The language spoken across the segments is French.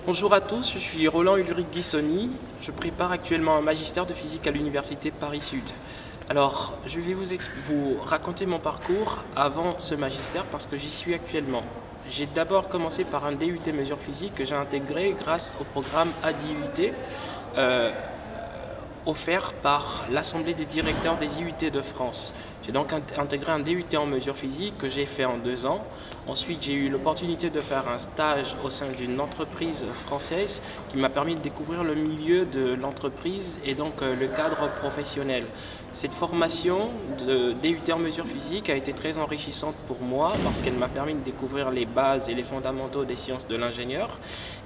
Bonjour à tous, je suis Roland Ulrich Guissoni. Je prépare actuellement un magistère de physique à l'Université Paris-Sud. Alors, je vais vous raconter mon parcours avant ce magistère parce que j'y suis actuellement. J'ai d'abord commencé par un DUT mesures physiques que j'ai intégré grâce au programme ADIUT offert par l'Assemblée des directeurs des IUT de France. J'ai donc intégré un DUT en mesures physiques que j'ai fait en 2 ans. Ensuite, j'ai eu l'opportunité de faire un stage au sein d'une entreprise française qui m'a permis de découvrir le milieu de l'entreprise et donc le cadre professionnel. Cette formation de DUT en mesures physiques a été très enrichissante pour moi parce qu'elle m'a permis de découvrir les bases et les fondamentaux des sciences de l'ingénieur.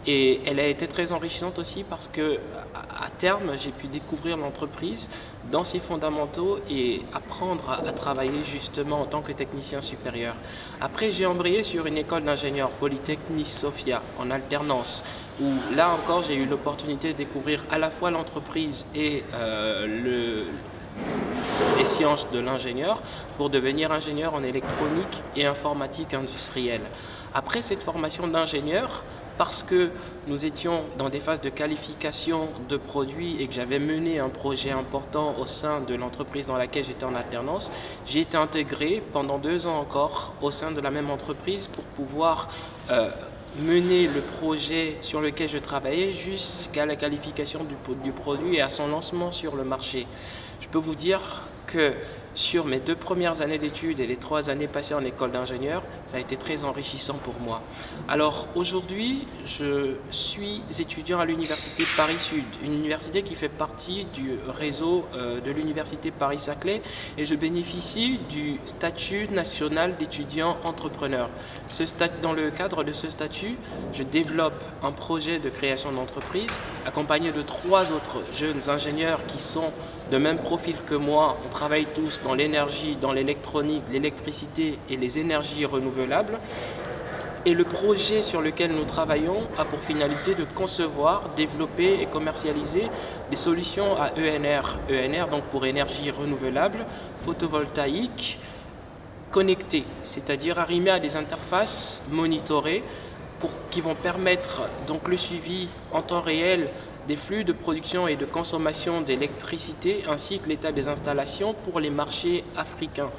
Et elle a été très enrichissante aussi parce que, à terme, j'ai pu découvrir l'entreprise dans ses fondamentaux et apprendre à travailler justement en tant que technicien supérieur. Après, j'ai embrayé sur une école d'ingénieur, Polytechnique Sofia, en alternance, où là encore j'ai eu l'opportunité de découvrir à la fois l'entreprise et les sciences de l'ingénieur pour devenir ingénieur en électronique et informatique industrielle. Après cette formation d'ingénieur, parce que nous étions dans des phases de qualification de produits et que j'avais mené un projet important au sein de l'entreprise dans laquelle j'étais en alternance, j'ai été intégré pendant 2 ans encore au sein de la même entreprise pour pouvoir mener le projet sur lequel je travaillais jusqu'à la qualification du produit et à son lancement sur le marché. Je peux vous dire que sur mes 2 premières années d'études et les 3 années passées en école d'ingénieur, ça a été très enrichissant pour moi. Alors aujourd'hui, je suis étudiant à l'Université Paris-Sud, une université qui fait partie du réseau de l'Université Paris-Saclay et je bénéficie du statut national d'étudiant entrepreneur. Dans le cadre de ce statut, je développe un projet de création d'entreprise accompagné de 3 autres jeunes ingénieurs qui sont de même profil que moi. On travaille tous dans l'énergie, dans l'électronique, l'électricité et les énergies renouvelables. Et le projet sur lequel nous travaillons a pour finalité de concevoir, développer et commercialiser des solutions à ENR. ENR, donc pour énergie renouvelable, photovoltaïque, connectée, c'est-à-dire arrimée à des interfaces monitorées qui vont permettre donc le suivi en temps réel des flux de production et de consommation d'électricité ainsi que l'état des installations pour les marchés africains.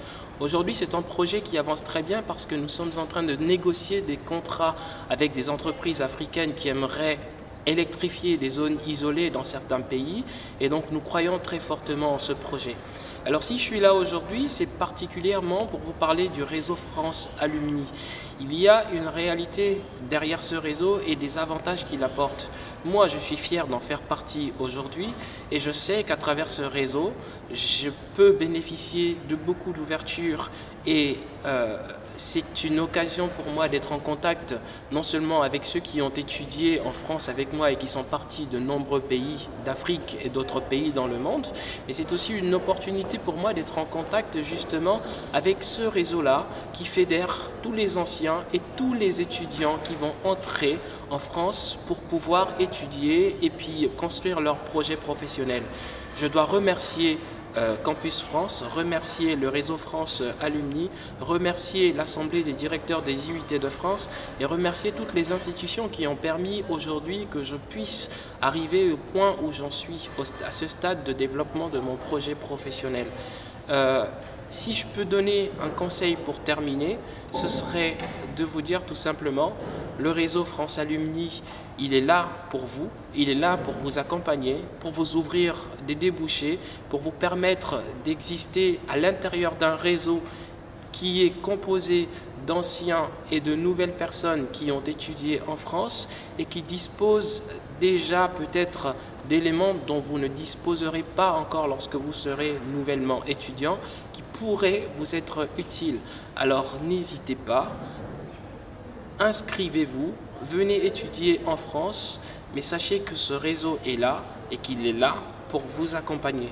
Aujourd'hui, c'est un projet qui avance très bien parce que nous sommes en train de négocier des contrats avec des entreprises africaines qui aimeraient électrifier des zones isolées dans certains pays et donc nous croyons très fortement en ce projet. Alors si je suis là aujourd'hui, c'est particulièrement pour vous parler du réseau France Alumni. Il y a une réalité derrière ce réseau et des avantages qu'il apporte. Moi, je suis fier d'en faire partie aujourd'hui et je sais qu'à travers ce réseau, je peux bénéficier de beaucoup d'ouverture et c'est une occasion pour moi d'être en contact non seulement avec ceux qui ont étudié en France avec moi et qui sont partis de nombreux pays d'Afrique et d'autres pays dans le monde, mais c'est aussi une opportunité pour moi d'être en contact justement avec ce réseau-là qui fédère tous les anciens et tous les étudiants qui vont entrer en France pour pouvoir étudier et puis construire leur projet professionnel. Je dois remercier Campus France, remercier le réseau France Alumni, remercier l'Assemblée des directeurs des IUT de France et remercier toutes les institutions qui ont permis aujourd'hui que je puisse arriver au point où j'en suis, à ce stade de développement de mon projet professionnel. Si je peux donner un conseil pour terminer, ce serait de vous dire tout simplement, le réseau France Alumni, il est là pour vous, il est là pour vous accompagner, pour vous ouvrir des débouchés, pour vous permettre d'exister à l'intérieur d'un réseau qui est composé d'anciens et de nouvelles personnes qui ont étudié en France et qui disposent déjà peut-être d'éléments dont vous ne disposerez pas encore lorsque vous serez nouvellement étudiant, qui pourraient vous être utiles. Alors n'hésitez pas, inscrivez-vous, venez étudier en France, mais sachez que ce réseau est là et qu'il est là pour vous accompagner.